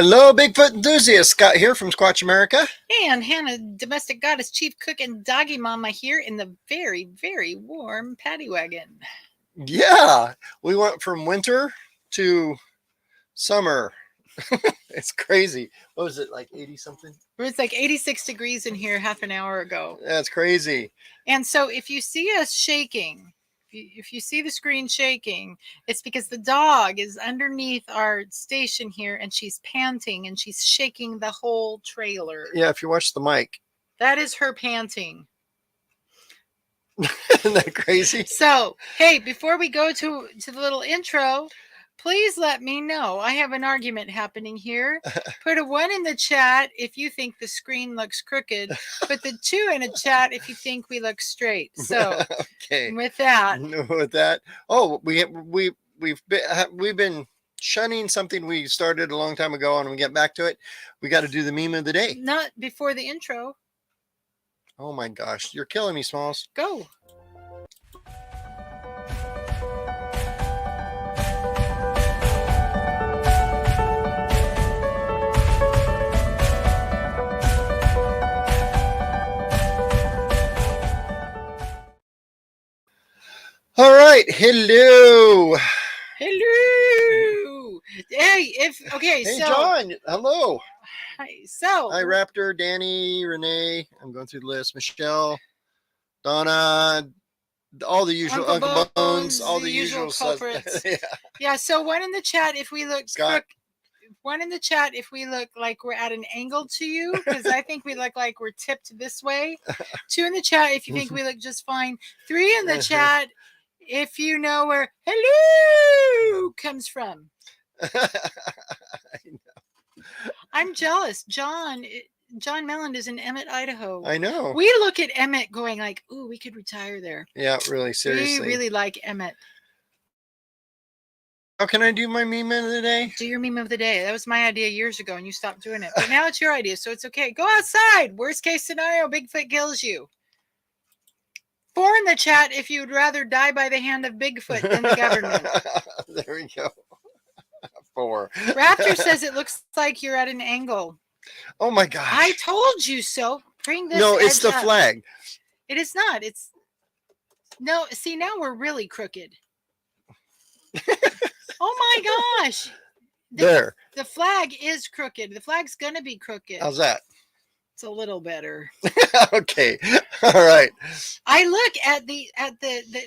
Hello, Bigfoot enthusiasts. Scott here from Squatch America. And Hannah, domestic goddess, chief cook, and doggy mama here in the very, very warm paddy wagon. Yeah, we went from winter to summer. It's crazy. What was it, like 80 something? It was like 86 degrees in here half an hour ago. That's crazy. And so if you see us shaking, if you see the screen shaking, it's because the dog is underneath our station here and she's panting and she's shaking the whole trailer. Yeah, if you watch the mic. That is her panting. Isn't that crazy? So, hey, before we go to the little intro, please let me know. I have an argument happening here. Put a 1 in the chat if you think the screen looks crooked. Put the 2 in the chat if you think we look straight. So, okay. With that. Oh, we've been shunning something we started a long time ago, and we get back to it. We got to do the meme of the day. Not before the intro. Oh my gosh, you're killing me, Smalls. Go. All right, hello. Hello. Hey, Hey, so John, hello. Hi. So hi, Raptor, Danny, Renee. I'm going through the list. Michelle, Donna, all the usual Uncle Bones, all the usual culprits. Yeah. So 1 in the chat if we look Scott. 1 in the chat if we look like we're at an angle to you, because I think we look like we're tipped this way. 2 in the chat if you think we look just fine. 3 in the chat if you know where hello comes from. I'm jealous. John Melland is in Emmett, Idaho. I know. We look at Emmett going like, ooh, we could retire there. Yeah, really, seriously. We really like Emmett. How can I do my meme of the day? Do your meme of the day. That was my idea years ago and you stopped doing it. But now it's your idea, so it's okay. Go outside. Worst case scenario, Bigfoot kills you. 4 in the chat if you'd rather die by the hand of Bigfoot than the government. There we go. 4. Raptor says it looks like you're at an angle. Oh my gosh. I told you so. Bring this. No, it's the up. flag. It is not. It's no. See, now we're really crooked. Oh my gosh. There. The flag is crooked. The flag's gonna be crooked. How's that? It's a little better. Okay. All right. I look at the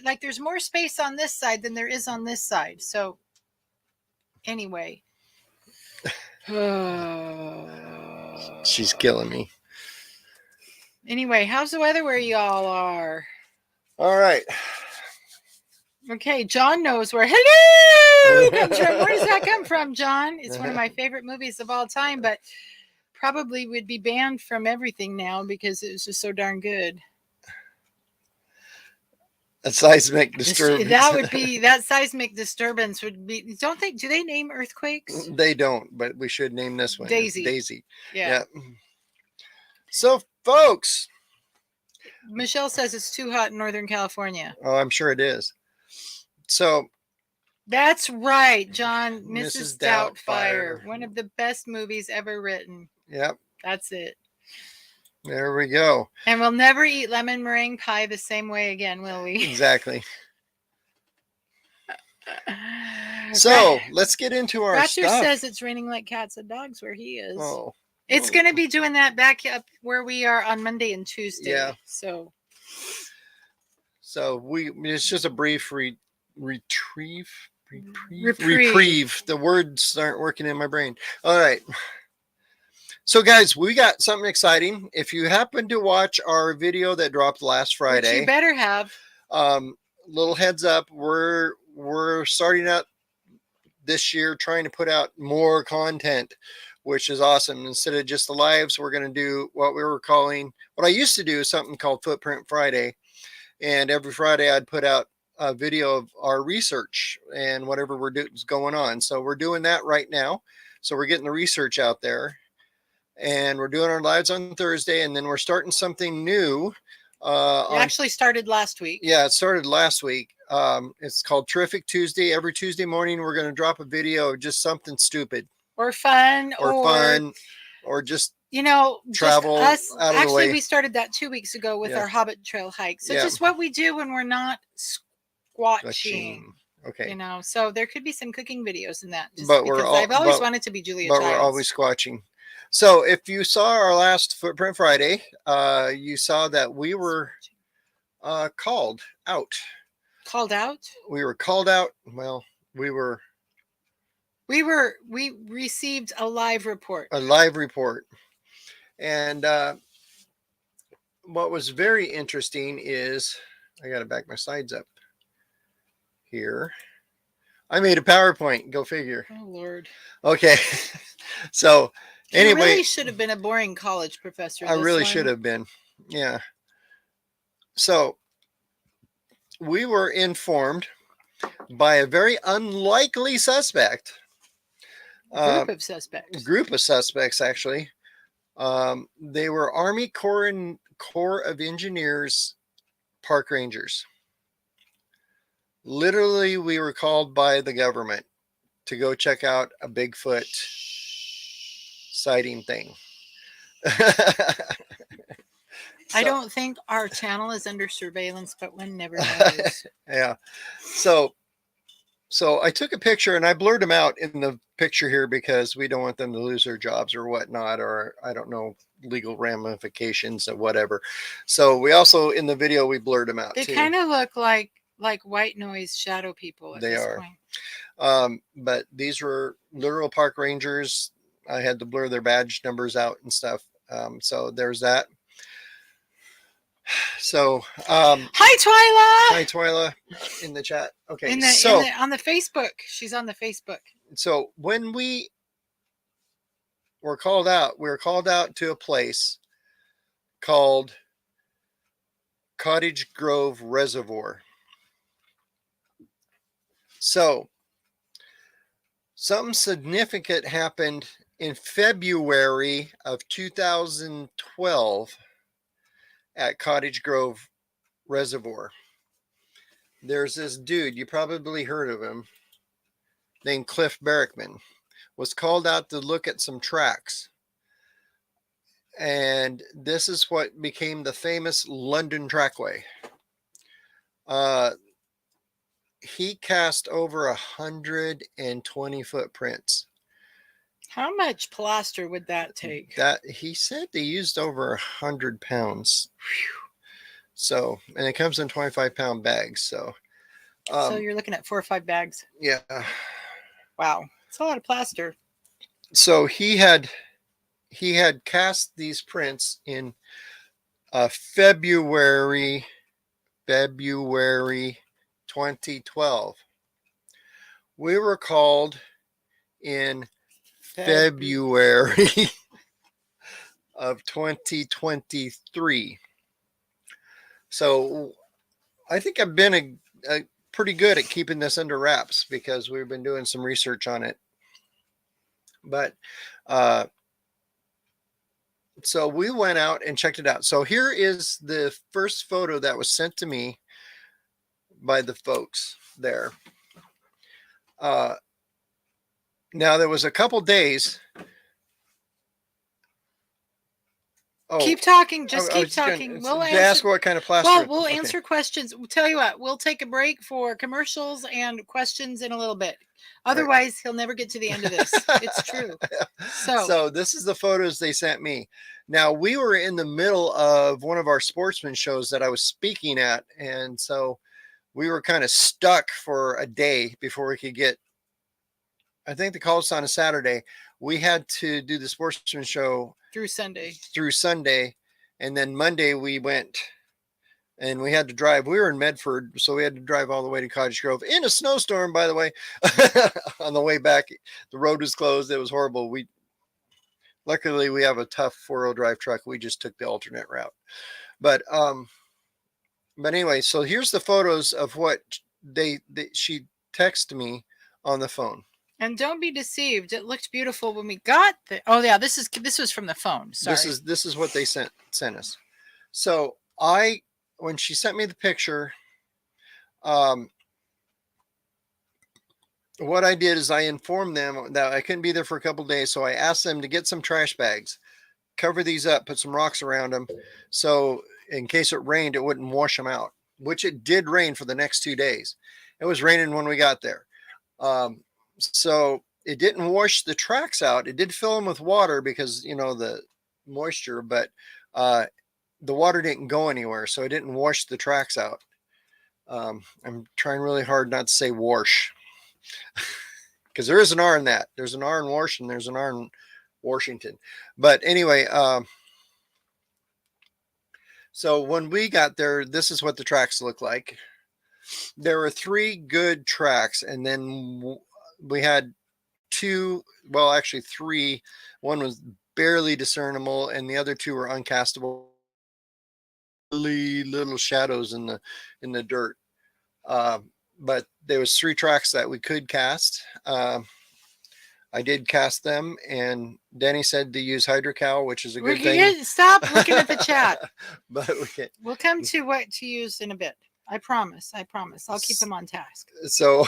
like there's more space on this side than there is on this side. So anyway. She's killing me. Anyway, how's the weather where y'all are? All right. Okay, John knows where hello comes from. Where does that come from, John? It's one of my favorite movies of all time, but probably would be banned from everything now because it was just so darn good. A seismic disturbance. That seismic disturbance would be. Do they name earthquakes? They don't, but we should name this one Daisy. Yeah. So, folks. Michelle says it's too hot in Northern California. Oh, I'm sure it is. So. That's right, John. Mrs. Doubtfire. One of the best movies ever written. Yep. That's it. There we go. And we'll never eat lemon meringue pie the same way again, will we? Exactly. So let's get into our Raptor stuff. says it's raining like cats and dogs where he is. Oh. It's going to be doing that back up where we are on Monday and Tuesday. Yeah. So it's just a brief reprieve. The words aren't working in my brain. All right. So, guys, we got something exciting. If you happen to watch our video that dropped last Friday, which you better have. Little heads up, we're starting out this year trying to put out more content, which is awesome. Instead of just the lives, we're going to do what I used to do, something called Footprint Friday. And every Friday I'd put out a video of our research and whatever we're doing is going on. So we're doing that right now. So we're getting the research out there. And we're doing our lives on Thursday, and then we're starting something new. It actually started last week. Yeah, it started last week. It's called Terrific Tuesday. Every Tuesday morning, we're going to drop a video of just something stupid. or fun, or fun, or just you know, travel just us. out of the Actually, way. we started that 2 weeks ago with Yeah. our Hobbit Trail hike. So Yeah. just what we do when we're not squatching. Okay. You know, so there could be some cooking videos in that, just But because I've always wanted to be Julia but Childs. we're always squatching. So if you saw our last Footprint Friday, you saw that we were called out. Called out? We were called out. Well, we received a live report. A live report. And what was very interesting is, I got to back my slides up here. I made a PowerPoint. Go figure. Oh, Lord. Okay. So anyway, you really should have been a boring college professor. I really should have been. Yeah. So we were informed by a very unlikely suspect. Group of suspects, actually. They were Army Corps of Engineers park rangers. Literally, we were called by the government to go check out a Bigfoot sighting thing. I don't think our channel is under surveillance, but one never knows. Yeah. So I took a picture and I blurred them out in the picture here because we don't want them to lose their jobs or whatnot, or I don't know, legal ramifications or whatever. So we also, in the video, we blurred them out. They kind of look like white noise shadow people at this point. But these were literal park rangers. I had to blur their badge numbers out and stuff. So there's that. So hi Twyla in the chat. Okay, on the Facebook, she's on the Facebook. So when we were called out, to a place called Cottage Grove Reservoir. So something significant happened in February of 2012 at Cottage Grove Reservoir. There's this dude, you probably heard of him, named Cliff Barrickman, was called out to look at some tracks. And this is what became the famous London Trackway. He cast over 120 footprints. How much plaster would that take? That he said they used over 100 pounds. So, and it comes in 25-pound bags. So you're looking at 4 or 5 bags. Yeah. Wow, it's a lot of plaster. So he had cast these prints in February 2012. We were called in February of 2023. So I think I've been a pretty good at keeping this under wraps because we've been doing some research on it. But so we went out and checked it out. So here is the first photo that was sent to me by the folks there. Now there was a couple days. Keep talking. Just keep talking. We'll ask what kind of plaster. Well, we'll answer questions. We'll tell you what. We'll take a break for commercials and questions in a little bit. Otherwise, he'll never get to the end of this. It's true. So this is the photos they sent me. Now, we were in the middle of one of our sportsman shows that I was speaking at. And so we were kind of stuck for a day before we could get, I think they called us on a Saturday. We had to do the sportsman show through Sunday. And then Monday we went and we had to drive. We were in Medford, so we had to drive all the way to Cottage Grove in a snowstorm, by the way. On the way back, the road was closed. It was horrible. Luckily we have a tough 4-wheel drive truck. We just took the alternate route. But anyway, so here's the photos of what she texted me on the phone. And don't be deceived. It looked beautiful when we got there. Oh yeah, this was from the phone. Sorry. This is what they sent us. So when she sent me the picture, what I did is I informed them that I couldn't be there for a couple days. So I asked them to get some trash bags, cover these up, put some rocks around them. So in case it rained, it wouldn't wash them out, which it did rain for the next 2 days. It was raining when we got there. So it didn't wash the tracks out. It did fill them with water because, the moisture, but the water didn't go anywhere. So it didn't wash the tracks out. I'm trying really hard not to say wash because there is an R in that. There's an R in wash and there's an R in Washington. But anyway, so when we got there, this is what the tracks look like. There were 3 good tracks, and then we had 2, well, actually 3. One was barely discernible, and the other 2 were uncastable. Really little shadows in the dirt. But there was 3 tracks that we could cast. I did cast them, and Denny said to use hydrocal, which is a good thing. Stop looking at the chat. But we'll come to what to use in a bit. I promise. I'll keep them on task. So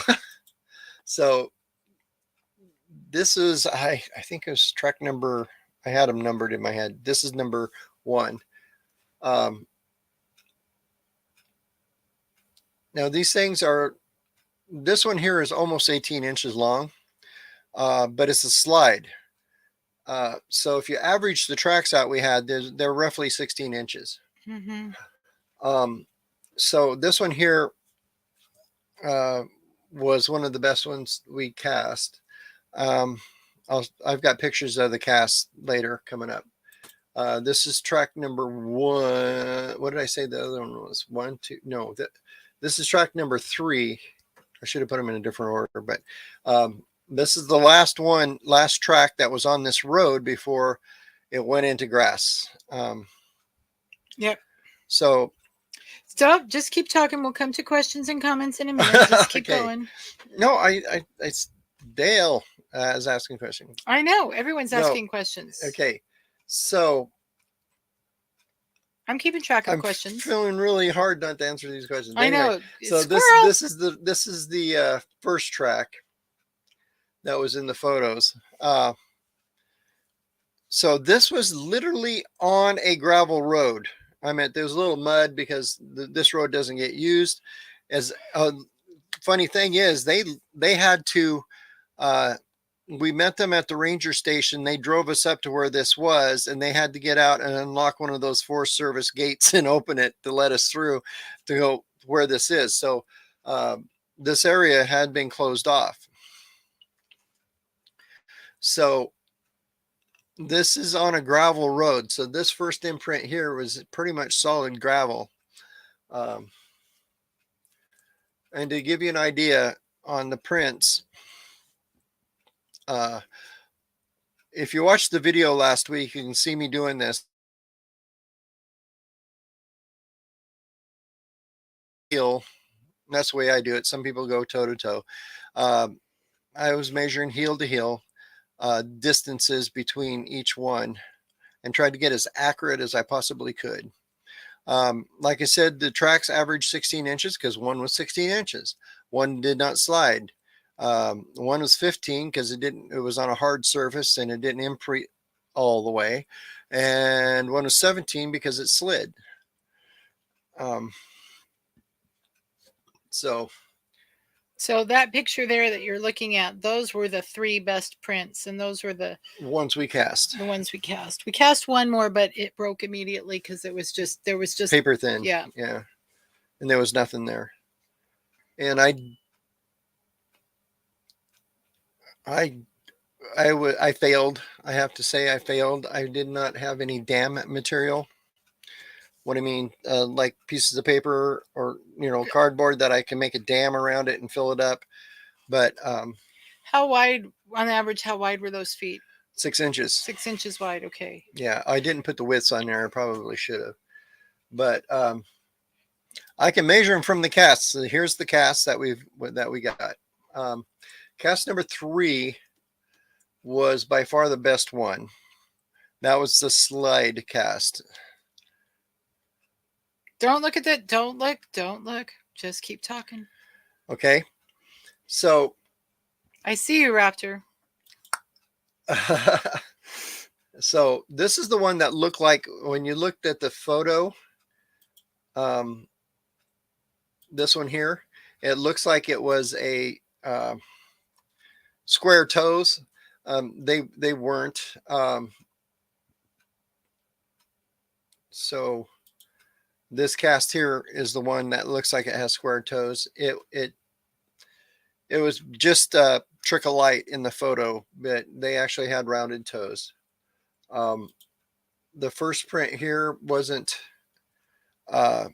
this is, I think it was track number, I had them numbered in my head. This is number 1. Now these things this one here is almost 18 inches long, but it's a slide. So if you average the tracks out we had, they're roughly 16 inches. Mm-hmm. So this one here was one of the best ones we cast. I've got pictures of the cast later coming up. This is track number 1. What did I say the other one was? 1, 2. No, this is track number 3. I should have put them in a different order, but this is the last track that was on this road before it went into grass. Yep. So stop. Just keep talking. We'll come to questions and comments in a minute. Just keep going. No, it's Dale is asking questions. I know. Everyone's asking questions. Okay. So I'm keeping track of questions. I'm feeling really hard not to answer these questions. I know. So this is the first track that was in the photos. So this was literally on a gravel road. I mean, there was a little mud because this road doesn't get used. As funny thing is, they had to. We met them at the ranger station. They drove us up to where this was, and they had to get out and unlock one of those Forest Service gates and open it to let us through to go where this is. So this area had been closed off. So this is on a gravel road. So this first imprint here was pretty much solid gravel. And to give you an idea on the prints, if you watched the video last week, you can see me doing this. Heel. That's the way I do it. Some people go toe to toe. I was measuring heel to heel distances between each one and tried to get as accurate as I possibly could. Like I said, the tracks averaged 16 inches because one was 16 inches. One did not slide. One was 15 because it was on a hard surface and it didn't imprint all the way. And one was 17 because it slid. So that picture there that you're looking at, those were the 3 best prints, and those were the ones we cast. The ones we cast. We cast one more, but it broke immediately because there was just paper thin. Yeah. And there was nothing there. And I failed. I have to say I failed. I did not have any dam material. What I mean, like pieces of paper or, cardboard that I can make a dam around it and fill it up. But how wide, on average, how wide were those feet? 6 inches. 6 inches wide. Okay. Yeah, I didn't put the widths on there. I probably should have. But I can measure them from the casts. So here's the cast that we got. Cast number 3 was by far the best one. That was the slide cast. Don't look at that. Don't look. Just keep talking. Okay. So I see you, Raptor. So this is the one that looked like when you looked at the photo. This one here, it looks like it was a square toes. They weren't. So this cast here is the one that looks like it has square toes. It was just a trick of light in the photo, but they actually had rounded toes. The first print here wasn't. Oh,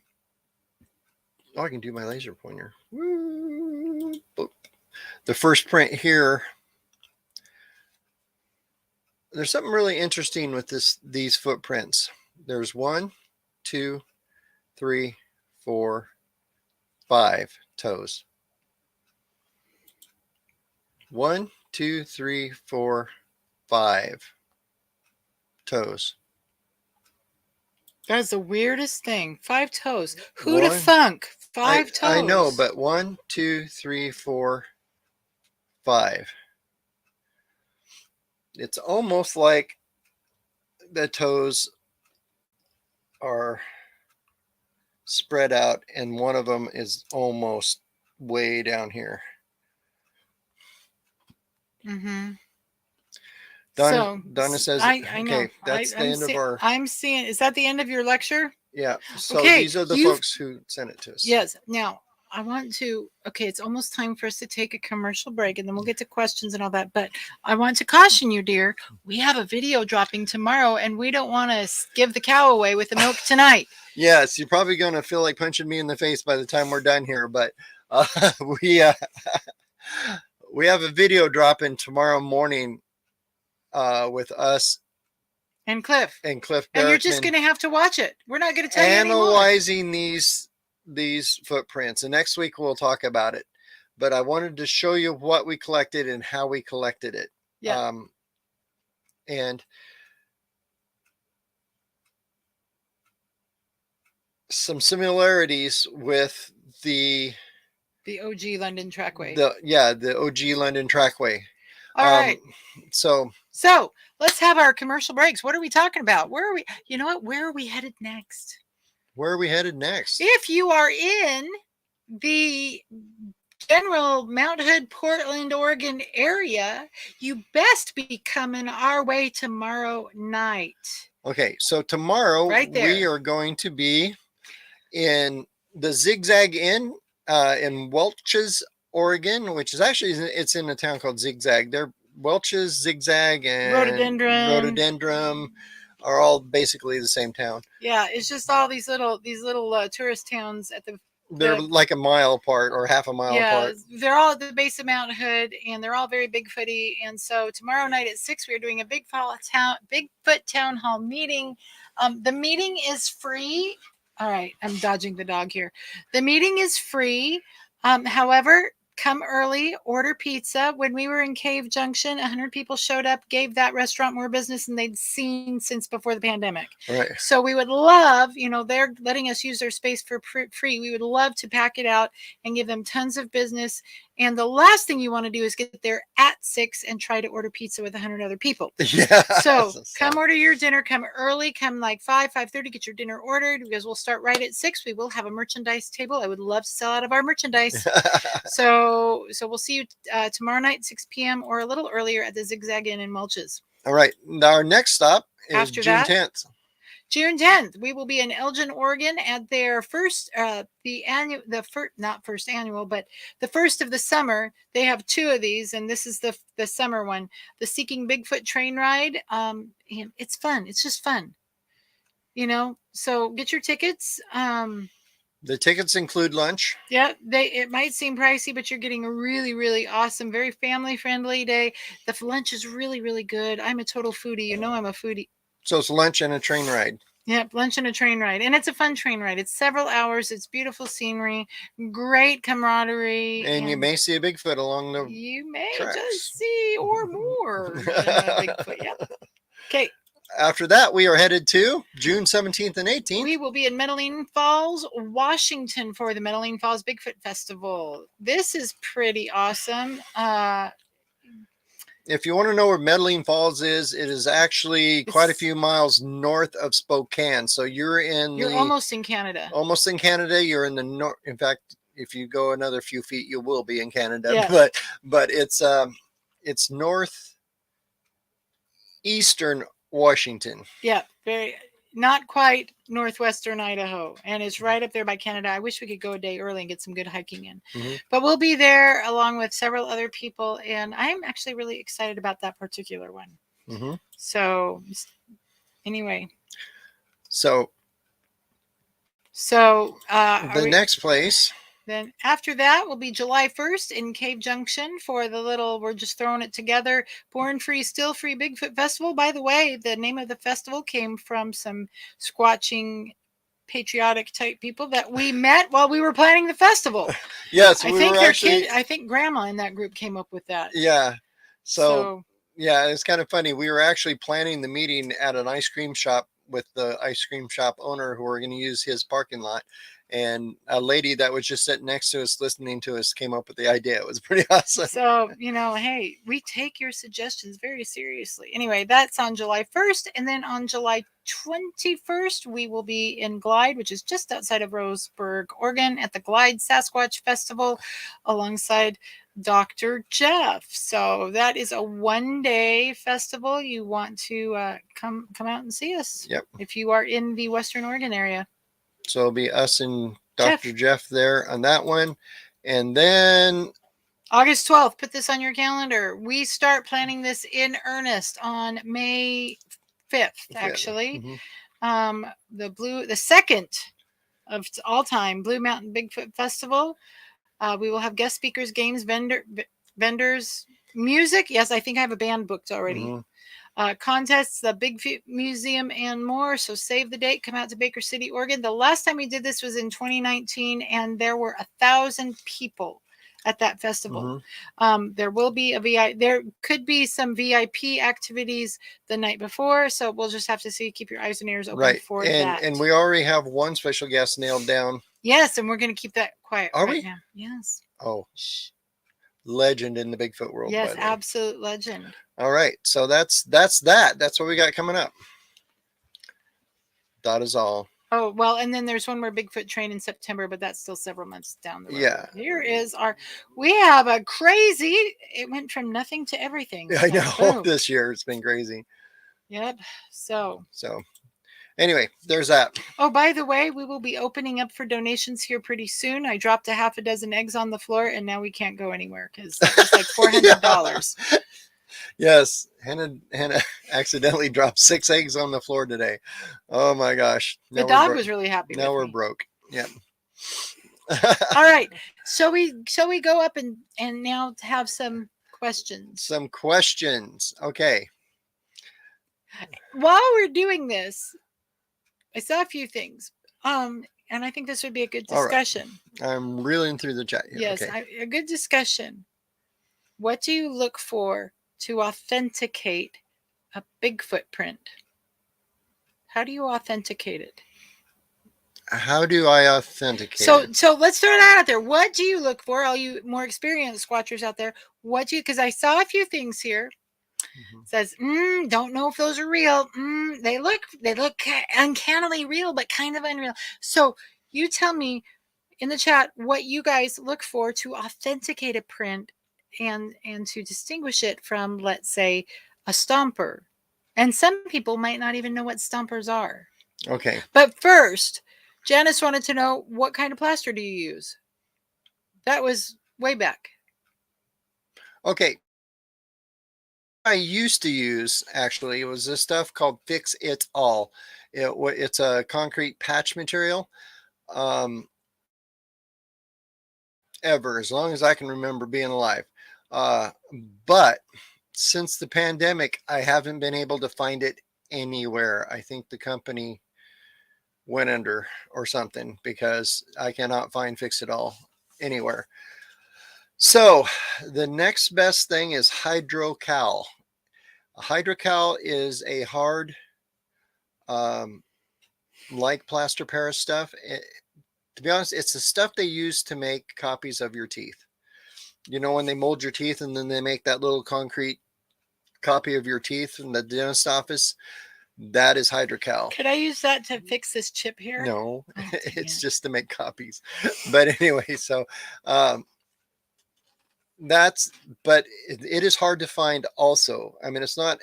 I can do my laser pointer. The first print here. There's something really interesting with these footprints. There's 1, 2, 3, 4, 5 toes. 1, 2, 3, 4, 5 toes. That's the weirdest thing. 5 toes. Who'd have thunk? 5 toes. I know, but 1, 2, 3, 4, 5. It's almost like the toes are spread out and one of them is almost way down here. Mm-hmm. Donna says, I know. Okay, that's the end of our. I'm seeing. Is that the end of your lecture? Yeah. So okay, these are the folks who sent it to us. Yes. Now I want to. Okay, it's almost time for us to take a commercial break, and then we'll get to questions and all that. But I want to caution you, dear. We have a video dropping tomorrow, and we don't want to give the cow away with the milk tonight. Yes, you're probably going to feel like punching me in the face by the time we're done here, but we have a video dropping tomorrow morning with us and Cliff and you're just going to have to watch it. We're not going to tell you anymore. Analyzing these footprints, and next week we'll talk about it, but I wanted to show you what we collected and how we collected it. Yeah. And some similarities with the OG London Trackway. The OG London Trackway. All right. So let's have our commercial breaks. What are we talking about? Where are we? You know what? Where are we headed next? Where are we headed next? If you are in the general Mount Hood, Portland, Oregon area, you best be coming our way tomorrow night. Okay, so tomorrow we are going to be in the Zigzag Inn in Welch's, Oregon, which is actually, it's in a town called Zigzag. They're Welch's, Zigzag, and Rhododendron are all basically the same town. Yeah, it's just all these little tourist towns at they're like a mile apart or half a mile apart. They're all at the base of Mount Hood, and they're all very Bigfooty. And so tomorrow night at 6, we are doing a Bigfoot town hall meeting. The meeting is free. All right, I'm dodging the dog here. The meeting is free. However, come early, order pizza. When we were in Cave Junction, 100 people showed up, gave that restaurant more business than they'd seen since before the pandemic. Right. So we would love, they're letting us use their space for free. We would love to pack it out and give them tons of business. And the last thing you want to do is get there at 6 and try to order pizza with 100 other people. Yeah. So come order your dinner. Come early. Come like 5:30. Get your dinner ordered because we'll start right at 6. We will have a merchandise table. I would love to sell out of our merchandise. So we'll see you tomorrow night, 6 p.m. or a little earlier at the Zigzag Inn in Welch's. All right. Our next stop is June 10th. June 10th, we will be in Elgin, Oregon at their first, the first of the summer. They have 2 of these, and this is the summer one, the Seeking Bigfoot train ride. And it's fun. It's just fun, so get your tickets. The tickets include lunch. Yeah, it might seem pricey, but you're getting a really, really awesome, very family-friendly day. The lunch is really, really good. I'm a total foodie. I'm a foodie. So it's lunch and a train ride. Yep, lunch and a train ride. And it's a fun train ride. It's several hours. It's beautiful scenery, great camaraderie. And you may see a Bigfoot along the You may tracks. just see or more than a Bigfoot. Yep. Okay. After that, we are headed to June 17th and 18th. We will be in Medellin Falls, Washington for the Medellin Falls Bigfoot Festival. This is pretty awesome. If you want to know where Meddling Falls is, it is actually quite a few miles north of Spokane. So you're almost in Canada. Almost in Canada. You're in the north. In fact, if you go another few feet, you will be in Canada. Yes. But it's northeastern Washington. Yeah, not quite northwestern Idaho, and it's right up there by Canada. I wish we could go a day early and get some good hiking in. But we'll be there along with several other people, and I'm actually really excited about that particular one. So anyway, so the next place. Then after that will be July 1st in Cave Junction for the little, we're just throwing it together, Born Free, Still Free Bigfoot Festival. By the way, the name of the festival came from some squatching patriotic type people that we met while we were planning the festival. Yes, I think Grandma in that group came up with that. Yeah. So yeah, it's kind of funny. We were actually planning the meeting at an ice cream shop with the ice cream shop owner who were going to use his parking lot. And a lady that was just sitting next to us, listening to us, came up with the idea. It was pretty awesome. So, hey, we take your suggestions very seriously. Anyway, that's on July 1st. And then on July 21st, we will be in Glide, which is just outside of Roseburg, Oregon, at the Glide Sasquatch Festival alongside Dr. Jeff. So that is a 1-day festival. You want to come out and see us. Yep. If you are in the Western Oregon area. So it'll be us and Dr. Jeff there on that one. And then August 12th, put this on your calendar. We start planning this in earnest on May 5th, actually. The second of all time Blue Mountain Bigfoot Festival. We will have guest speakers, games, vendors, music. Yes, I think I have a band booked already. Contests, the Bigfoot Museum, and more. So save the date. Come out to Baker City, Oregon. The last time we did this was in 2019, and there were 1,000 people at that festival. There will be there could be some VIP activities the night before, so we'll just have to see. Keep your eyes and ears open for that. And we already have one special guest nailed down. Yes, and we're going to keep that quiet now. Yes. Oh, legend in the Bigfoot world. Yes, absolute legend. All right, so that's that. That's what we got coming up. That is all. Oh, well, and then there's one more Bigfoot train in September, but that's still several months down the road. Yeah. Here is we have a crazy, it went from nothing to everything. I know. This year it's been crazy. Yep. So anyway, there's that. Oh, by the way, we will be opening up for donations here pretty soon. I dropped a half a dozen eggs on the floor, and now we can't go anywhere because it's like $400. Yes, Hannah accidentally dropped 6 eggs on the floor today. Oh my gosh. The dog was really happy. Now we're broke. Yeah. All right. So we go up and now have some questions. Some questions. Okay. While we're doing this, I saw a few things. And I think this would be a good discussion. Right. I'm reeling through the chat here. Yes, okay. A good discussion. What do you look for to authenticate a Bigfoot print? How do you authenticate it? How do I authenticate it? So let's throw that out there. What do you look for? All you more experienced squatchers out there, because I saw a few things here. Says, don't know if those are real. They look uncannily real, but kind of unreal. So you tell me in the chat what you guys look for to authenticate a print and to distinguish it from, let's say, a stomper. And some people might not even know what stompers are. Okay. But first, Janice wanted to know, what kind of plaster do you use? That was way back. Okay. I used to use, actually, it was this stuff called Fix It All. It's a concrete patch material. Ever, as long as I can remember being alive. But since the pandemic, I haven't been able to find it anywhere. I think the company went under or something, because I cannot find Fix It All anywhere. So the next best thing is hydrocal. A hydrocal is a hard, like plaster Paris stuff. To be honest, it's the stuff they use to make copies of your teeth. You know, when they mold your teeth and then they make that little concrete copy of your teeth in the dentist office, that is hydrocal. Could I use that to fix this chip here? No, Oh, dang it's it. just to make copies. But anyway, so um, that's, but it is hard to find also. I mean, it's not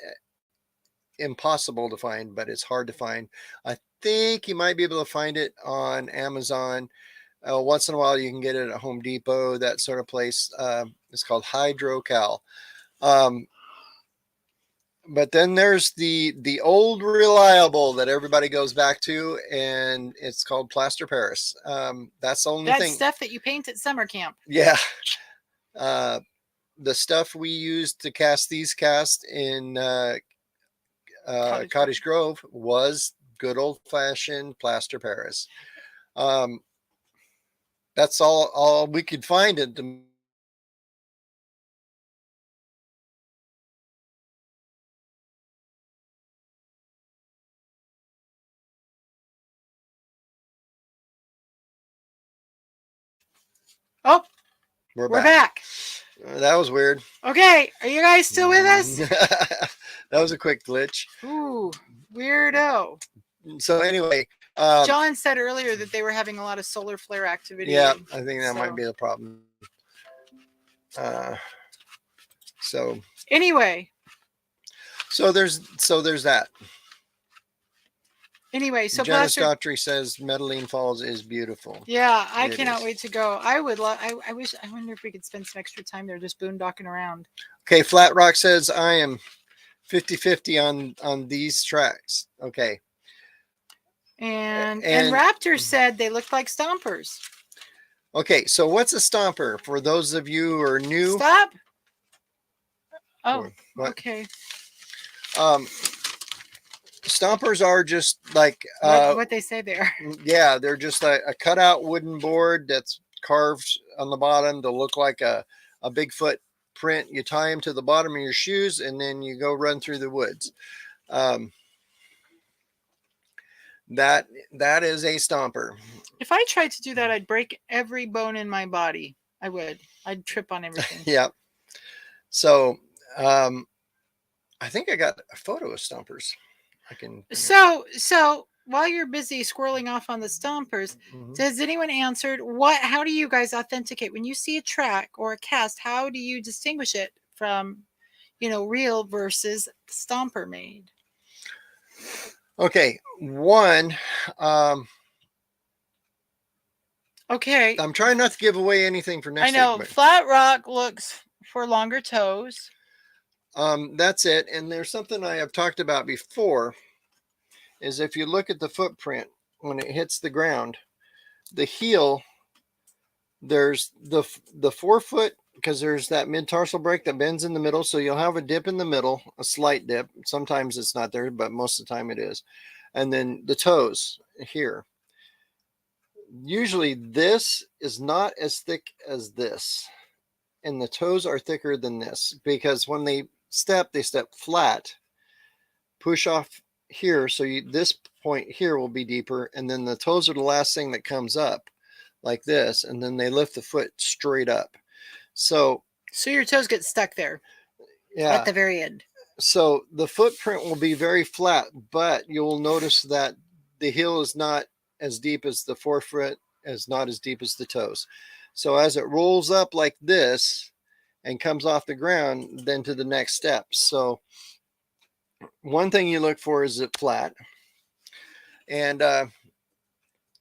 impossible to find, but it's hard to find. I think you might be able to find it on Amazon. Once in a while, you can get it at Home Depot, that sort of place. It's called Hydrocal. Um, but then there's the old reliable that everybody goes back to, and it's called plaster Paris. That's the only That thing. stuff that you paint at summer camp. Yeah. The stuff we used to cast these casts in Cottage Grove was good old fashioned plaster Paris. That's all we could find at the Oh, we're we're back. back. That was weird. Okay, are you guys still with us? That was a quick glitch. Ooh, weirdo. So anyway, John said earlier that they were having a lot of solar flare activity. yeah, I think that so- might be the problem. So Anyway, there's that. Anyway, so Jenna plaster. Daughtry says Medellin Falls is beautiful. Yeah, I It cannot is. wait to go. I would love. I wish. I wonder if we could spend some extra time there, just boondocking around. Okay, Flat Rock says I am 50-50 on these tracks. Okay. And And- Raptor said they looked like stompers. Okay, so what's a stomper for those of you who are new? Stop. Oh, What? okay. Stompers are just like What they say there. yeah, they're just a cutout wooden board that's carved on the bottom to look like a Bigfoot print. You tie them to the bottom of your shoes, and then you go run through the woods. That is a stomper. If I tried to do that, I'd break every bone in my body. I would. I'd trip on everything. Yeah. So I think I got a photo of stompers. I can. So while you're busy squirreling off on the stompers, Mhm. has anyone answered how do you guys authenticate when you see a track or a cast? How do you distinguish it from, real versus stomper made? Okay, one. Okay, I'm trying not to give away anything for next I know week. Flat Rock looks for longer toes. That's it. And there's something I have talked about before. Is if you look at the footprint when it hits the ground, the heel, there's the forefoot, because there's that mid-tarsal break that bends in the middle, so you'll have a dip in the middle, a slight dip. Sometimes it's not there, but most of the time it is. And then the toes here. Usually this is not as thick as this, and the toes are thicker than this, because when they step flat, push off here, so this point here will be deeper, and then the toes are the last thing that comes up like this, and then they lift the foot straight up. So your toes get stuck there yeah, at the very end. so the footprint will be very flat, but you'll notice that the heel is not as deep as the forefoot, not as deep as the toes. So as it rolls up like this and comes off the ground, then to the next step. So one thing you look for is it flat. And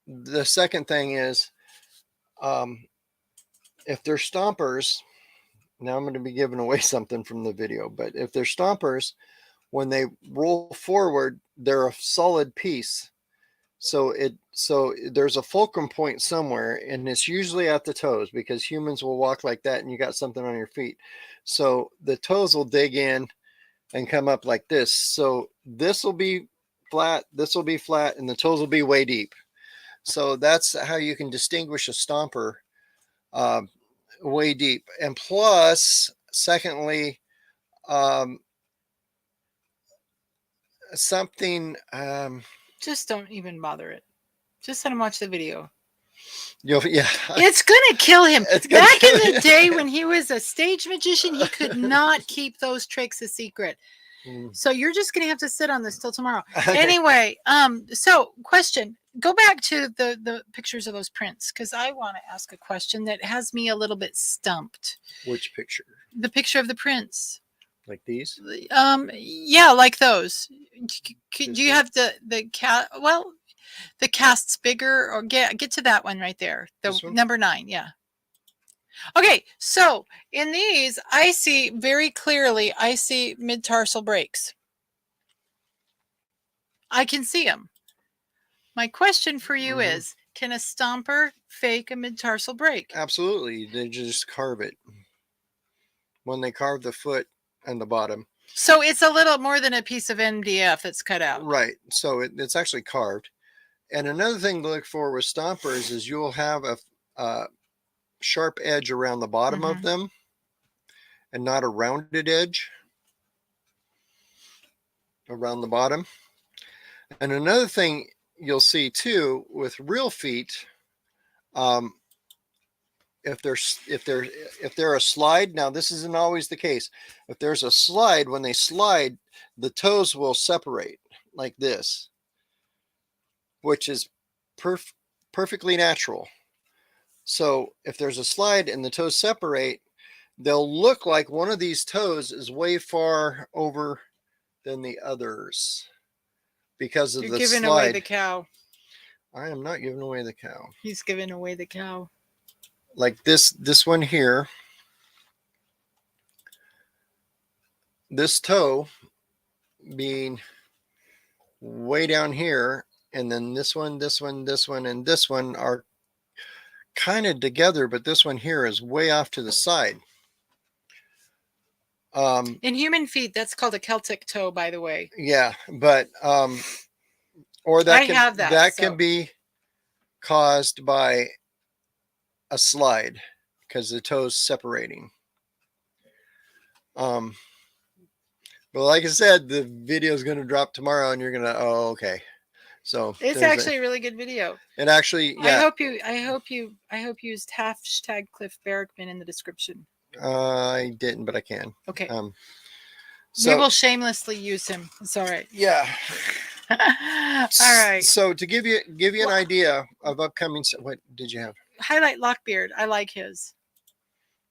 the second thing is if they're stompers, now I'm going to be giving away something from the video, but if they're stompers, when they roll forward, they're a solid piece. So there's a fulcrum point somewhere, and it's usually at the toes, because humans will walk like that and you got something on your feet. So the toes will dig in and come up like this. So this will be flat, this will be flat, and the toes will be way deep. So that's how you can distinguish a stomper way deep. And plus, secondly, something Just don't even bother it. Just let them watch the video. Yeah. It's gonna kill him. It's gonna Back kill in the you. day when he was a stage magician, he could not keep those tricks a secret. Mm. So you're just gonna have to sit on this till tomorrow. Okay. Anyway, so question. Go back to the pictures of those prints because I want to ask a question that has me a little bit stumped. Which picture? The picture of the prints. Like these? Yeah, like those. Do This you one? have the cat? Well, the cast's bigger, or get to that one right there. The This one? number 9, yeah. Okay, so in these, I see very clearly. I see mid-tarsal breaks. I can see them. My question for you is: can a stomper fake a mid-tarsal break? Absolutely. They just carve it. When they carve the foot and the bottom. So it's a little more than a piece of MDF that's cut out. Right. So it's actually carved. And another thing to look for with stompers is you'll have a sharp edge around the bottom of them and not a rounded edge around the bottom. And another thing you'll see too with real feet, if they're a slide, now this isn't always the case. If there's a slide, when they slide, the toes will separate like this, which is perfectly natural. So if there's a slide and the toes separate, they'll look like one of these toes is way far over than the others because of You're the giving slide. away the cow. I am not giving away the cow. He's giving away the cow. Like this one here, this toe being way down here, and then this one, this one, this one, and this one are kind of together, but this one here is way off to the side. In human feet, that's called a Celtic toe, by the way. Yeah, but or that can be caused by a slide because the toe's separating. But like I said, the video is going to drop tomorrow, and you're gonna okay. So it's actually a really good video. It actually, yeah. I hope you used hashtag Cliff Barrickman in the description. I didn't, but I can. Okay. So, we will shamelessly use him. It's all right. Yeah. All right. So to give you an idea of upcoming, what did you have? Highlight Lockbeard. I like his.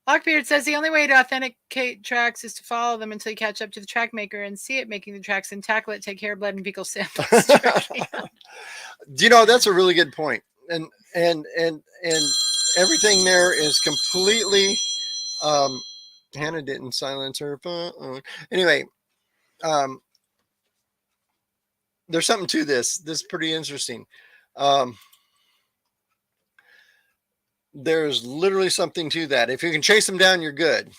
Lockbeard says the only way to authenticate tracks is to follow them until you catch up to the track maker and see it making the tracks and tackle it, take hair, blood, and fecal samples. Do you know, that's a really good point. And everything there is completely Hannah didn't silence her phone. Anyway, there's something to this. This is pretty interesting. There's literally something to that. If you can chase them down, you're good.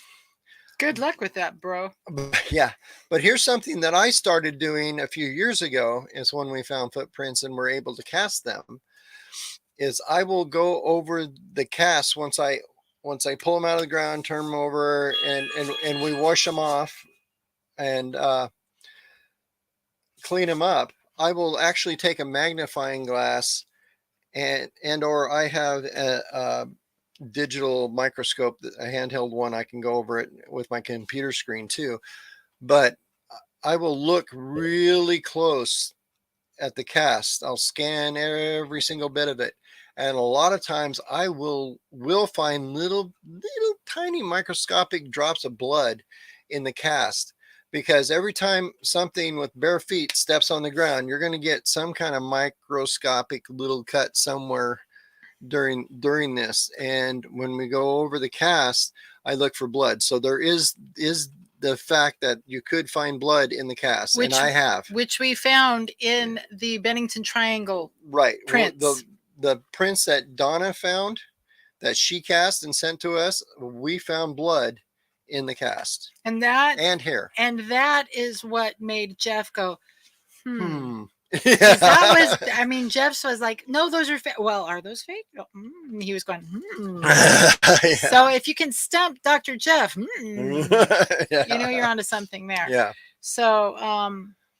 Good luck with that, bro. Yeah. But here's something that I started doing a few years ago is when we found footprints and were able to cast them, is I will go over the cast once I pull them out of the ground, turn them over, and we wash them off and clean them up. I will actually take a magnifying glass and or I have a digital microscope, a handheld one. I can go over it with my computer screen too, but I will look really close at the cast. I'll scan every single bit of it, and a lot of times I will find little tiny microscopic drops of blood in the cast, because every time something with bare feet steps on the ground, you're going to get some kind of microscopic little cut somewhere during this. And when we go over the cast, I look for blood. So there is the fact that you could find blood in the cast, and I have, which we found in the Bennington Triangle prints. Well, the prints that Donna found, that she cast and sent to us, we found blood in the cast, and hair, and that is what made Jeff go, Yeah. That was, I mean, Jeff's was like, no, those are fake. Well, are those fake? Oh, he was going, Yeah. So if you can stump Dr. Jeff, Yeah. you know you're onto something there. Yeah. So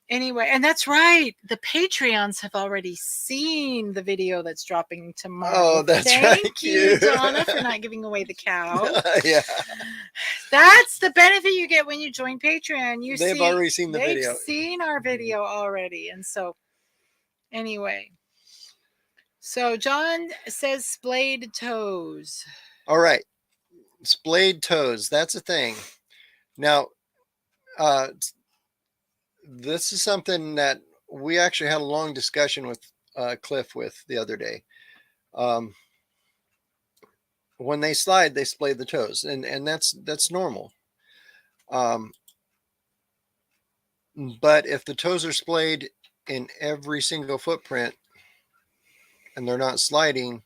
Anyway, and that's right. The Patreons have already seen the video that's dropping tomorrow. Oh, that's Thank right. you, Donna, for not giving away the cow. Yeah. That's the benefit you get when you join Patreon. They've already seen the video. They've seen our video already. And so, anyway. So, John says splayed toes. All right. Splayed toes. That's a thing. Now, this is something that we actually had a long discussion with Cliff with the other day. When they slide, they splay the toes, and that's normal. But if the toes are splayed in every single footprint and they're not sliding,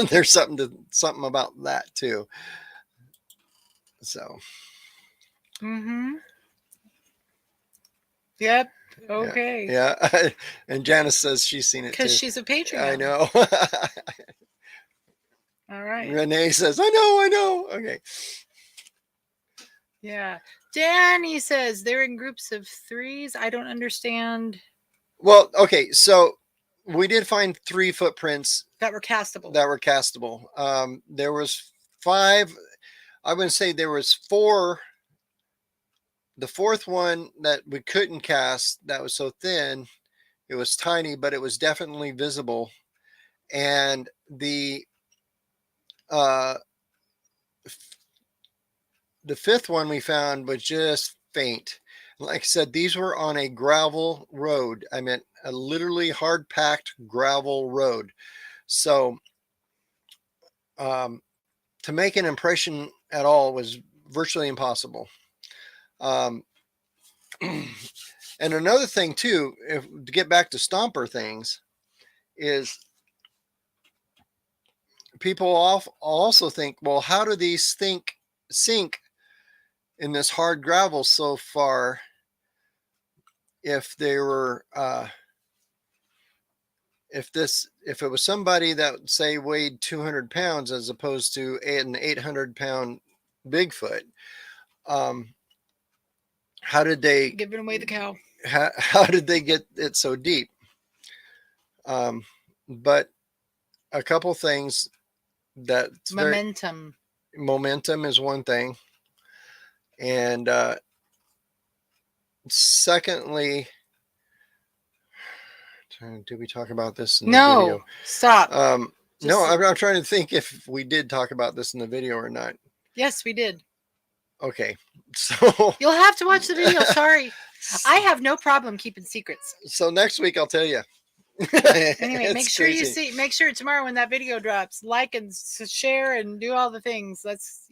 there's something about that too. So. Yep. Okay. Yeah. And Janice says she's seen it too. Because she's a Patreon. I know. All right. Renee says, I know. Okay. Yeah. Danny says they're in groups of 3s. I don't understand. Well, okay. So we did find 3 footprints that were castable. There was 5. I wouldn't say there was 4. The 4th one that we couldn't cast, that was so thin, it was tiny, but it was definitely visible. And the 5th one we found was just faint. Like I said, these were on a gravel road. I meant a literally hard packed gravel road. So to make an impression at all was virtually impossible. And another thing too, to get back to stomper things, is people also think, well, how do these sink in this hard gravel so far if they were if it was somebody that say weighed 200 pounds as opposed to an 800-pound Bigfoot, how did they giving away the cow? How did they get it so deep? But a couple things that momentum is one thing, and secondly, did we talk about this in the video? Stop. No, I'm trying to think if we did talk about this in the video or not. Yes, we did. Okay, so you'll have to watch the video. Sorry, I have no problem keeping secrets. So next week I'll tell you. Anyway, make sure tomorrow when that video drops, like and share and do all the things. Let's,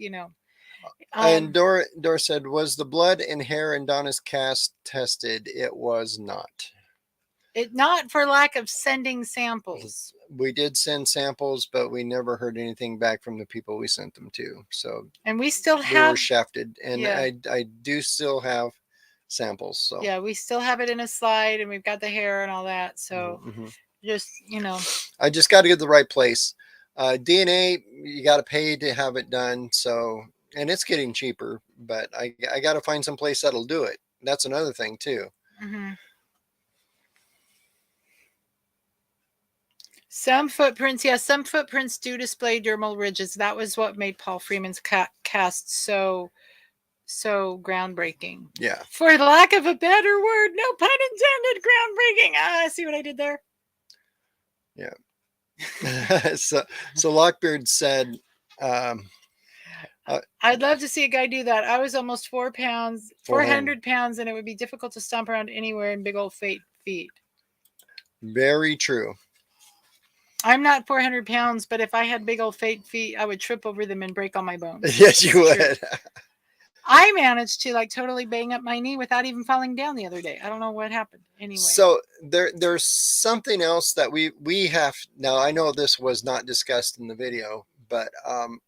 and Dora said, was the blood and hair in Donna's cast tested? It was not. Not for lack of sending samples. We did send samples, but we never heard anything back from the people we sent them to. So, and we still were shafted, and yeah. I do still have samples. So yeah, we still have it in a slide, and we've got the hair and all that. So just I just got to get the right place. DNA, you got to pay to have it done. So, and it's getting cheaper, but I got to find some place that'll do it. That's another thing too. Some footprints do display dermal ridges. That was what made Paul Freeman's cast so groundbreaking. Yeah. For the lack of a better word, no pun intended, groundbreaking. See what I did there? Yeah. so Lockbeard said, I'd love to see a guy do that. I was almost 400 pounds, and it would be difficult to stomp around anywhere in big old feet. Very true. I'm not 400 pounds, but if I had big old fake feet, I would trip over them and break all my bones. Yes, you would. I managed to totally bang up my knee without even falling down the other day. I don't know what happened. Anyway. So there's something else that we have now. I know this was not discussed in the video, but I'm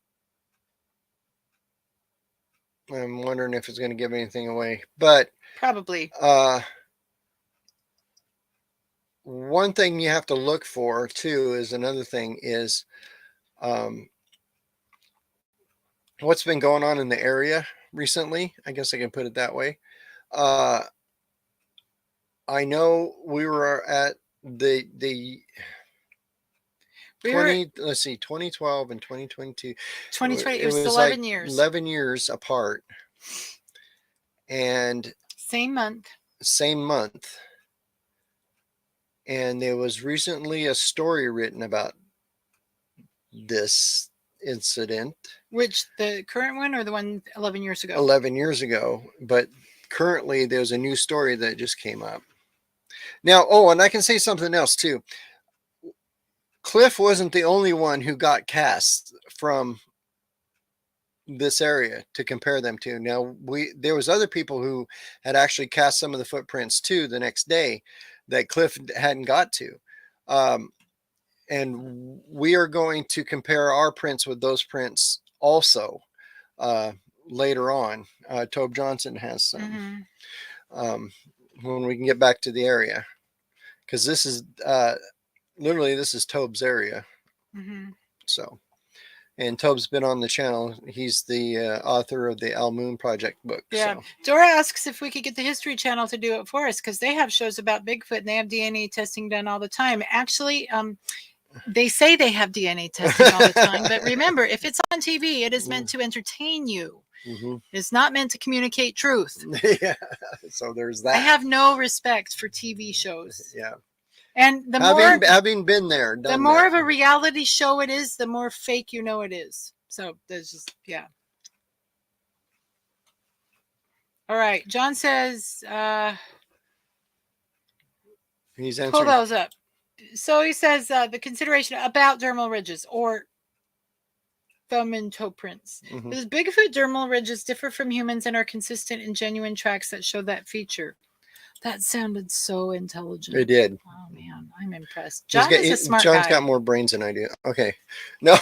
wondering if it's going to give anything away. But probably. One thing you have to look for too is what's been going on in the area recently. I guess I can put it that way. I know we were at the 2012 and 2022. 2020. It It was was 11 like years. 11 years apart, and Same month. same month. And there was recently a story written about this incident. Which, the current one or the one 11 years ago? 11 years ago, but currently there's a new story that just came up. Now, oh, and I can say something else too. Cliff wasn't the only one who got cast from this area to compare them to. Now, there was other people who had actually cast some of the footprints too the next day that Cliff hadn't got to. And we are going to compare our prints with those prints also later on. Tobe Johnson has some when we can get back to the area, because this is literally, this is Tobe's area. So, and Tobe's been on the channel. He's the author of the Al Moon Project book. Yeah. So. Dora asks if we could get the History Channel to do it for us, because they have shows about Bigfoot and they have DNA testing done all the time. Actually, they say they have DNA testing all the time, but remember, if it's on TV, it is meant to entertain you. It's not meant to communicate truth. Yeah. So there's that. I have no respect for TV shows. Yeah. And the having been there, the more of a reality show it is, the more fake you know it is. So there's just, yeah. All right. John says, he's answering. pull those up. So he says the consideration about dermal ridges or thumb and toe prints. Does Bigfoot dermal ridges differ from humans and are consistent in genuine tracks that show that feature? That sounded so intelligent. It did. Oh man, I'm impressed. John is a smart John's guy. got more brains than I do. Okay. No.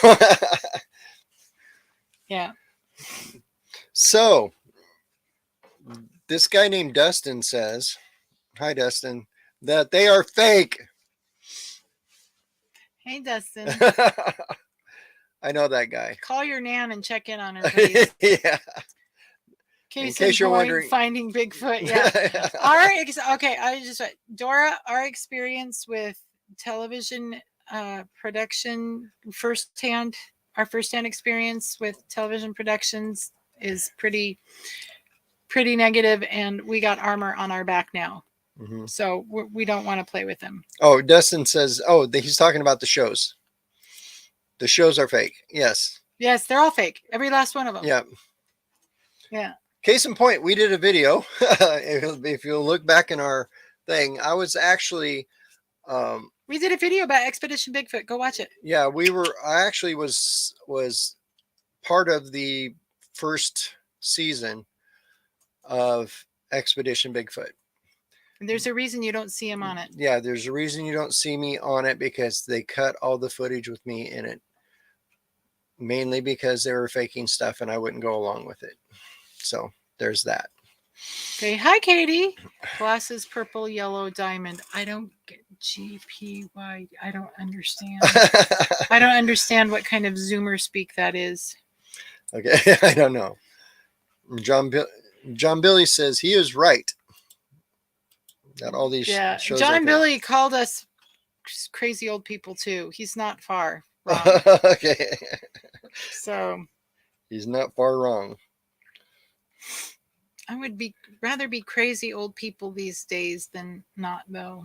Yeah. So this guy named Dustin says, hi Dustin, that they are fake. Hey Dustin. I know that guy. Call your nan and check in on her, please. Yeah. In case you're wondering, finding Bigfoot. Yeah. Okay. Dora, our experience with television production our firsthand experience with television productions is pretty negative, and we got armor on our back now. So we don't want to play with them. Oh, Dustin says, he's talking about the shows. The shows are fake. Yes. Yes, they're all fake. Every last one of them. Yeah. Yeah. Case in point, we did a video. If you look back in our thing, I was actually we did a video about Expedition Bigfoot. Go watch it. Yeah, I actually was part of the first season of Expedition Bigfoot. And there's a reason you don't see him on it. Yeah, there's a reason you don't see me on it, because they cut all the footage with me in it. Mainly because they were faking stuff and I wouldn't go along with it. So there's that. Okay, hi Katie. Glasses, purple, yellow, diamond. I don't get GPY. I don't understand. I don't understand what kind of Zoomer speak that is. Okay, I don't know. John Billy says he is right. That all these shows. John Billy called us crazy old people too. He's not far wrong. Okay. So he's not far wrong. I would rather be crazy old people these days than not, though.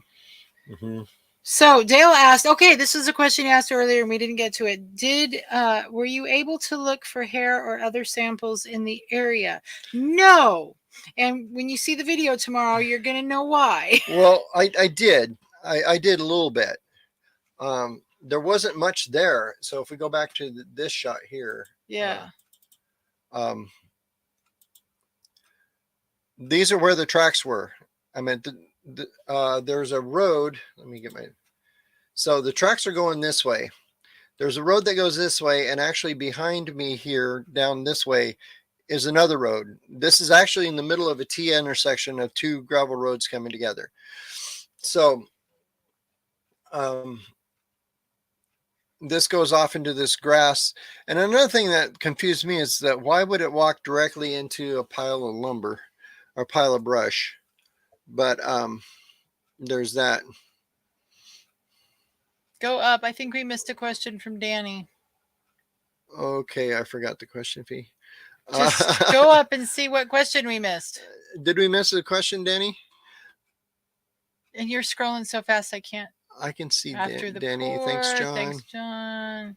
So Dale asked, okay, this is a question he asked earlier and we didn't get to it. Were you able to look for hair or other samples in the area? No. And when you see the video tomorrow, you're going to know why. Well, I did. I did a little bit. There wasn't much there. So if we go back to this shot here. Yeah. These are where the tracks were. I mean, there's a road. Let me get so the tracks are going this way. There's a road that goes this way, and actually behind me here, down this way, is another road. This is actually in the middle of a T intersection of two gravel roads coming together. So this goes off into this grass. And another thing that confused me is that why would it walk directly into a pile of lumber or pile of brush? But there's that. Go up. I think we missed a question from Danny. Okay, I forgot the question, Fee. Just go up and see what question we missed. Did we miss a question, Danny? And you're scrolling so fast I can't. I can see After the Danny. pour. Thanks, John. Thanks, John.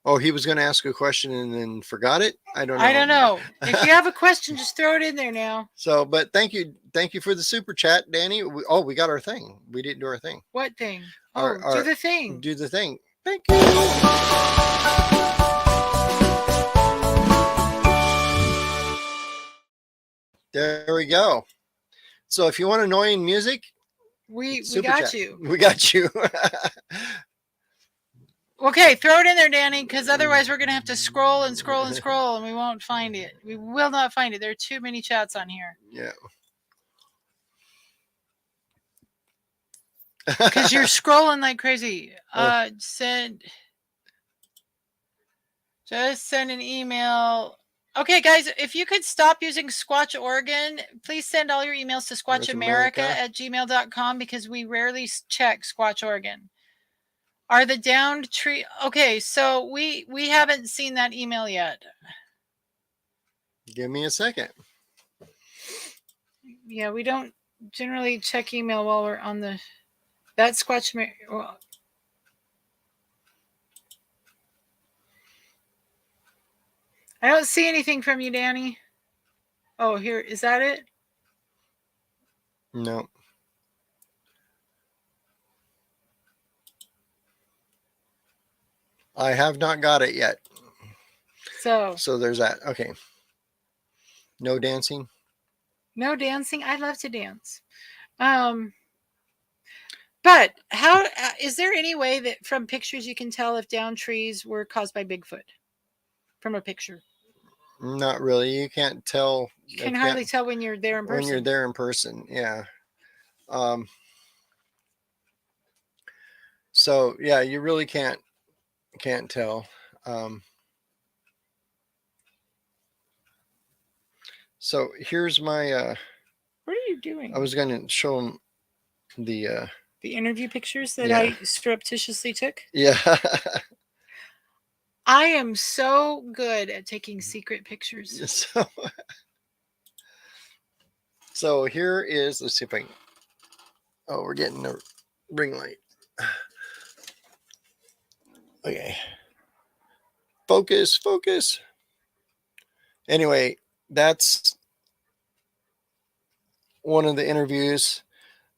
Oh, he was going to ask a question and then forgot it. I don't know. I don't know. If you have a question, just throw it in there now. So, but thank you for the super chat, Danny. We got our thing. We didn't do our thing. What thing? Oh, do the thing. Do the thing. Thank you. There we go. So if you want annoying music, we got chat. you. We got you. Okay, throw it in there, Danny, because otherwise we're going to have to scroll and scroll and scroll, and we won't find it. We will not find it. There are too many chats on here. Yeah. Because you're scrolling like crazy. Just send an email. Okay, guys, if you could stop using Squatch Oregon, please send all your emails to SquatchAmerica@gmail.com because we rarely check Squatch Oregon. Are the downed tree... Okay, so we haven't seen that email yet. Give me a second. Yeah, we don't generally check email while we're on the... That's Squatch... Well, I don't see anything from you, Danny. Oh, here. Is that it? No. I have not got it yet. So there's that. Okay. No dancing? No dancing? I love to dance. But how is there any way that from pictures you can tell if downed trees were caused by Bigfoot from a picture? Not really. You can't tell. You can hardly tell when you're there in person. When you're there in person, yeah. So yeah, you really can't tell. So here's my. What are you doing? I was going to show them the interview pictures that I surreptitiously took. Yeah. I am so good at taking secret pictures. So here is, let's see if I can, oh, we're getting a ring light. Okay. Focus. Anyway, that's one of the interviews.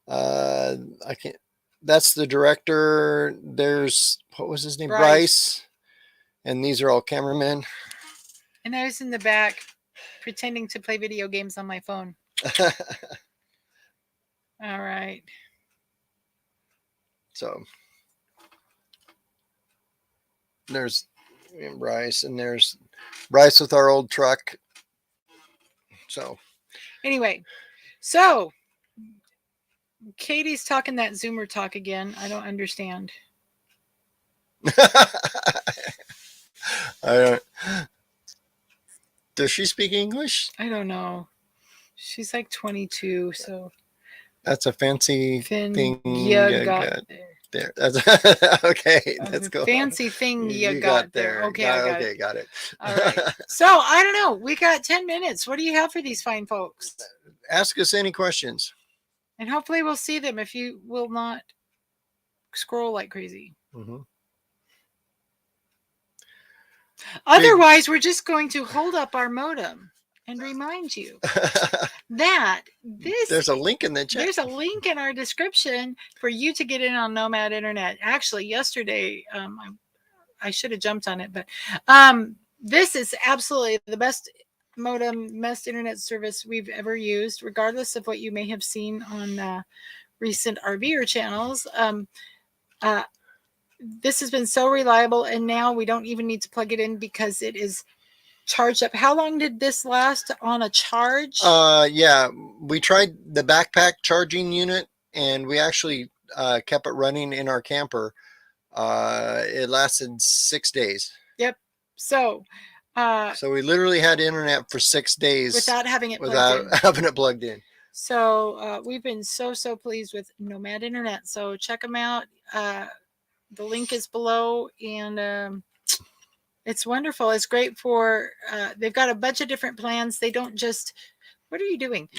That's the director. There's, what was his name? Bryce. And these are all cameramen. And I was in the back pretending to play video games on my phone. All right. So there's Bryce, and there's Bryce with our old truck. So anyway, so Katie's talking that Zoomer talk again. I don't understand. I don't. Does she speak English? I don't know. She's like 22, so that's a fancy thing you got there. That's okay. That's cool. Fancy thing you got there. Okay, got it. All right. So I don't know. We got 10 minutes. What do you have for these fine folks? Ask us any questions, and hopefully we'll see them if you will not scroll like crazy. Mm-hmm. Otherwise, we're just going to hold up our modem and remind you that there's a link in the chat. There's a link in our description for you to get in on Nomad Internet. Actually, yesterday, I should have jumped on it, but this is absolutely the best modem, best internet service we've ever used, regardless of what you may have seen on recent RVer channels. This has been so reliable, and now we don't even need to plug it in because it is charged up. How long did this last on a charge? Yeah, we tried the backpack charging unit, and we actually kept it running in our camper. It lasted 6 days. Yep. So we literally had internet for 6 days without having it plugged in. So we've been so pleased with Nomad Internet. So check them out. The link is below, and it's wonderful. It's great for. They've got a bunch of different plans. They don't just. What are you doing?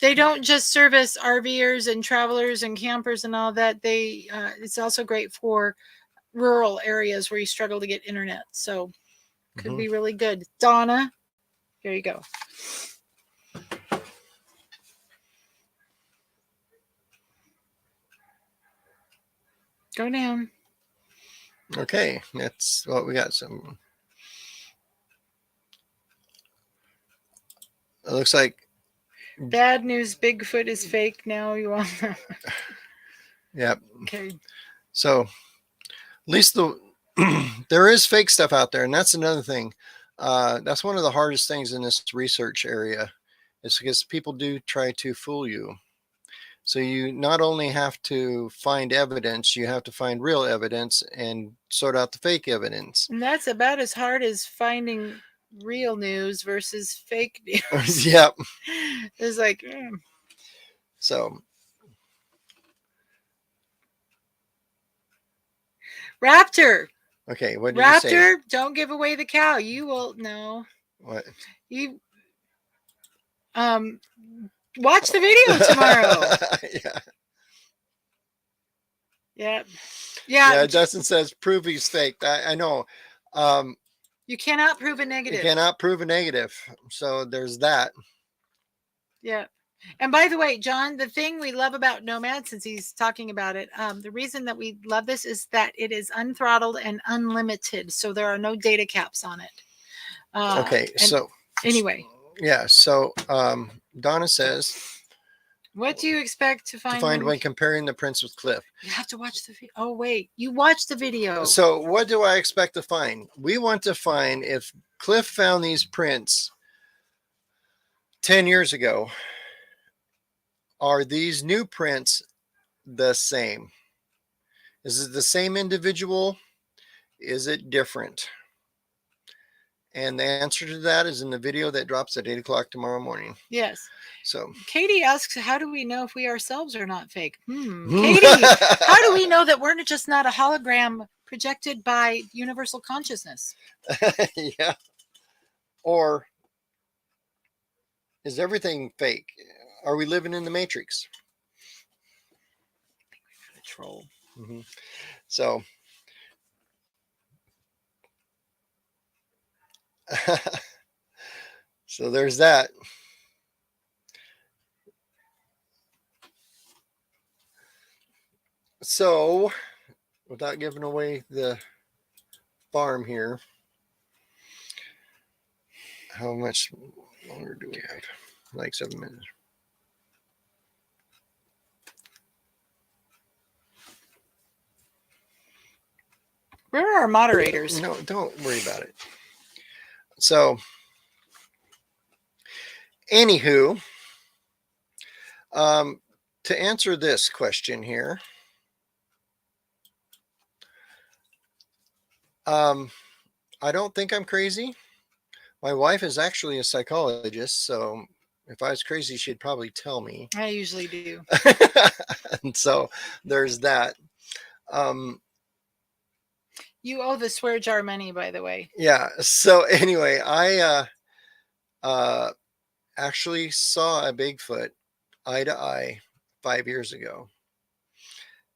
They don't just service RVers and travelers and campers and all that. They it's also great for rural areas where you struggle to get internet. So could be really good. Donna, here you go. Go down. Okay, that's what we got. Some. It looks like bad news. Bigfoot is fake now. You want? Yep. Okay. So at least there is fake stuff out there, and that's another thing. That's one of the hardest things in this research area, is because people do try to fool you. So you not only have to find evidence, you have to find real evidence and sort out the fake evidence. And that's about as hard as finding real news versus fake news. Yep. It's like, So. Raptor. Okay, what did you say? Raptor, don't give away the cow. You will know. What? You watch the video tomorrow. Yeah. Yeah. Yeah, Justin says prove he's fake. I know. You cannot prove a negative. You cannot prove a negative. So there's that. Yeah. And by the way, John, the thing we love about Nomad, since he's talking about it, the reason that we love this is that it is unthrottled and unlimited. So there are no data caps on it. Okay. So anyway. Yeah. So Donna says, what do you expect to find when comparing the prints with Cliff? You have to watch the video. Oh, wait. You watched the video. So what do I expect to find? We want to find if Cliff found these prints 10 years ago, are these new prints the same? Is it the same individual? Is it different? And the answer to that is in the video that drops at 8 o'clock tomorrow morning. Yes. So Katie asks, how do we know if we ourselves are not fake? Katie, how do we know that we're just not a hologram projected by universal consciousness? Yeah. Or is everything fake? Are we living in the Matrix? I think we got a troll. So so there's that. So without giving away the farm here, how much longer do we have? Like 7 minutes. Where are our moderators? No, don't worry about it. So anywho, to answer this question here, I don't think I'm crazy. My wife is actually a psychologist, so if I was crazy, she'd probably tell me. I usually do. And so there's that. You owe the swear jar money, by the way. Yeah. So anyway, I actually saw a Bigfoot eye to eye 5 years ago.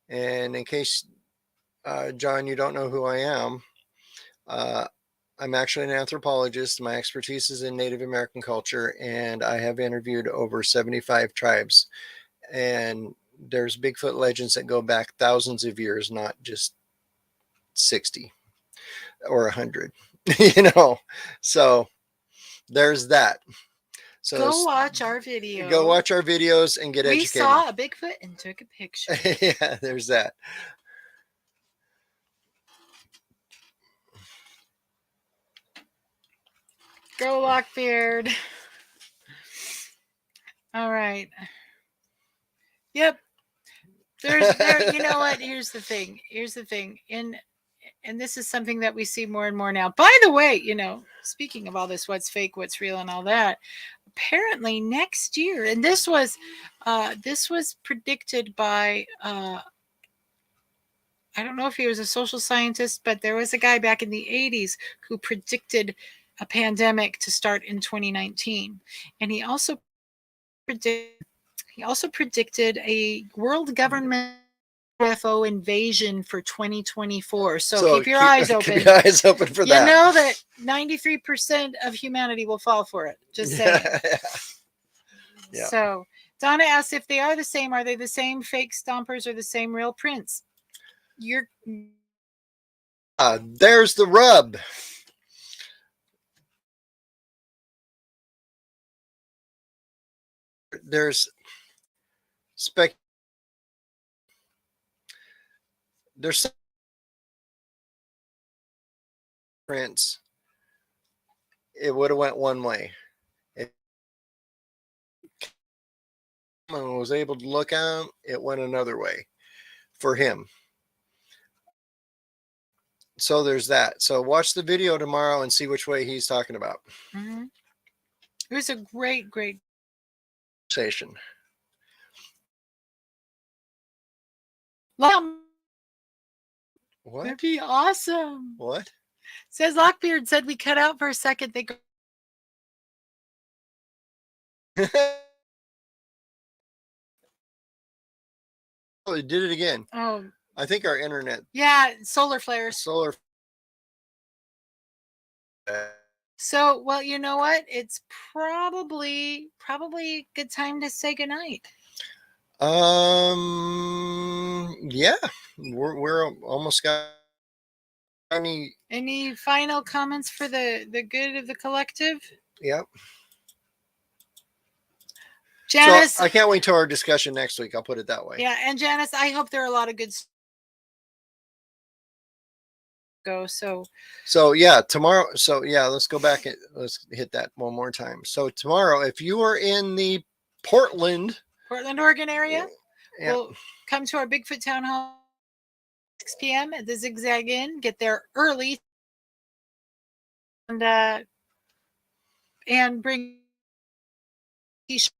And in case, John, you don't know who I am, I'm actually an anthropologist. My expertise is in Native American culture, and I have interviewed over 75 tribes. And there's Bigfoot legends that go back thousands of years, not just 60 or 100, so there's that. So go watch our video. Go watch our videos and get educated. We saw a Bigfoot and took a picture. Yeah, there's that. Go Lockbeard. All right. Yep. There. You know what? Here's the thing. And this is something that we see more and more now. By the way, speaking of all this, what's fake, what's real, and all that, apparently next year, and this was predicted by I don't know if he was a social scientist, but there was a guy back in the 80s who predicted a pandemic to start in 2019. And he also predicted a world government UFO invasion for 2024. So keep your eyes open. Keep your eyes open for that. You know that 93% of humanity will fall for it. Just saying. Yeah. So Donna asks if they are the same. Are they the same fake stompers or the same real prints? There's the rub. There's prints. It would have went one way. If someone was able to look at him, it went another way for him. So there's that. So watch the video tomorrow and see which way he's talking about. Mm-hmm. It was a great conversation. What? That'd be awesome. What? Says Lockbeard said we cut out for a second. They go. Oh, it did it again. Oh. I think our internet. Yeah, solar flares. So, well, you know what? It's probably a good time to say goodnight. Yeah, we're almost got any final comments for the good of the collective? Yep. Janice, so I can't wait till our discussion next week. I'll put it that way. Yeah, and Janice, I hope there are a lot of good So yeah, tomorrow. So yeah, let's go back and let's hit that one more time. So tomorrow, if you are in the Portland, Oregon area, we'll come to our Bigfoot Town Hall 6 p.m. at the Zigzag Inn. Get there early and bring t-shirts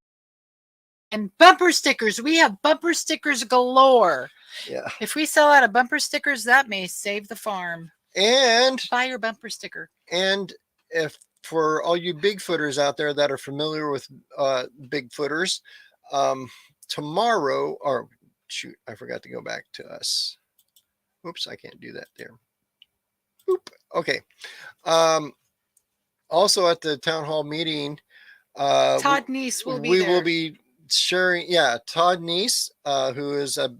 and bumper stickers. We have bumper stickers galore. Yeah. If we sell out of bumper stickers, that may save the farm. And buy your bumper sticker. And if for all you Bigfooters out there that are familiar with Bigfooters, tomorrow, or shoot, I forgot to go back to us. Oops, I can't do that there. Oop. Okay. Also at the town hall meeting, Todd Neese will be there. We will be sharing, Todd Neese, who is a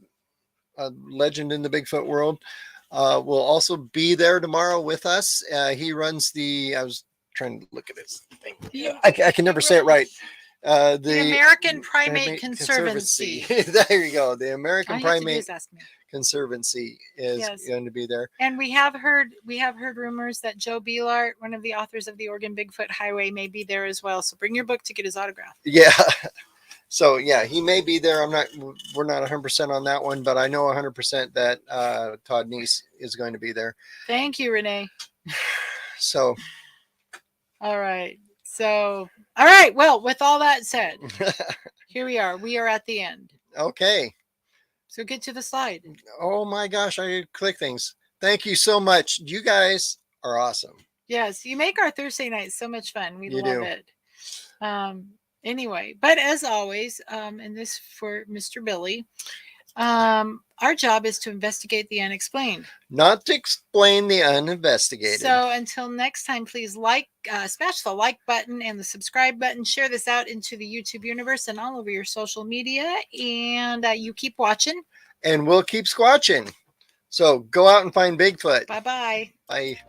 legend in the Bigfoot world, will also be there tomorrow with us. He runs I was trying to look at his thing. I can never say it right. The American Primate Conservancy. There you go. The American Primate Conservancy is going to be there. And we have heard rumors that Joe Beelart, one of the authors of the Oregon Bigfoot Highway, may be there as well. So bring your book to get his autograph. Yeah. So yeah, he may be there. We're not 100% on that one, but I know 100% that Todd Neese is going to be there. Thank you, Renee. So. All right. Well, with all that said, here we are. We are at the end. Okay. So get to the slide. Oh my gosh, I click things. Thank you so much. You guys are awesome. Yes, you make our Thursday nights so much fun. We love it. Anyway, but as always, and this for Mr. Billy, our job is to investigate the unexplained. Not to explain the uninvestigated. So until next time, please smash the like button and the subscribe button. Share this out into the YouTube universe and all over your social media. And you keep watching. And we'll keep squatching. So go out and find Bigfoot. Bye-bye. Bye.